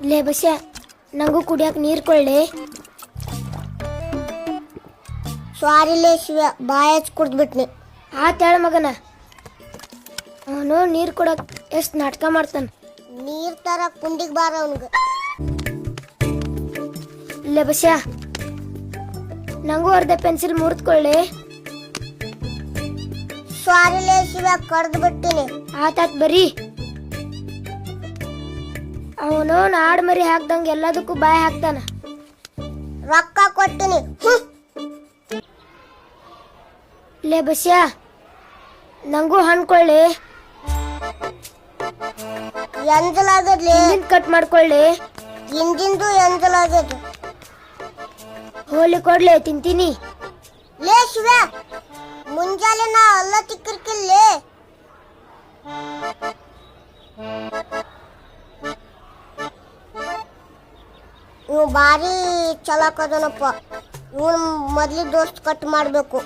ಲೇ ಬಸ್ಯ ನಂಗೂ ಕುಡಿಯಕ್ಕೆ ನೀರು ಕೊಳ್ಳಿ. ಸಾರಿಲೇ ಶಿವ, ಬಾಯ ಹಚ್ಚಿ ಕುಡ್ದ್ಬಿಟ್ನಿ. ಆತೇಳ ಮಗನ, ಅವನು ನೀರು ಕೊಡಕ್ಕೆ ಎಷ್ಟು ನಾಟಕ ಮಾಡ್ತಾನೆ. ನೀರ್ ತರ ಕುಂಡಿಗೆ ಬಾರ ಅವನಿಗೆ. ಲೇ ಬಸ್ಯ ನಂಗೂ ಅರ್ಧ ಪೆನ್ಸಿಲ್ ಮುರಿದ್ಕೊಳ್ಳಿ. ಸಾರಿಲೇ ಶಿವ, ಕಡ್ದು ಬಿಟ್ಟಿನಿ. ಆತಾತ್ ಬರೀ. ಅವನು ಆಡ್ ಮರಿ ಹಾಕ್ದಂಗೆ ಎಲ್ಲದಕ್ಕೂ ಬಾಯಿ ಹಾಕ್ತಾನ. ರೊಕ್ಕ ಕೊಟ್ಟಿನಿ. ಲೇ ಬಸ್ಯ ನಂಗೂ ಹಣ್ಣು ಕೊಳ್ಳಿ. ಎಂಜಲಾಗದ್ಲಿ. ಕಟ್ ಮಾಡ್ಕೊಳ್ಳಿ. ಹಿಂದಿಂದು ಎಂಜಲಾಗದು. ಹೋಲಿ ಕೊಡ್ಲಿ, ತಿಂತೀನಿ. ಲೇ ಶಿವ, ಮುಂಜಾನೆ ನಾ ಅಲ್ಲ ತಿಕ್ಕಿರ್ಕಿಲ್ಲೇ. ಇವ್ ಬಾರಿ ಚಲಾಕದನಪ್ಪ. ಇವನ್ ಮೊದ್ಲಿ ದೋಸ್ತ್ ಕಟ್ ಮಾಡ್ಬೇಕು.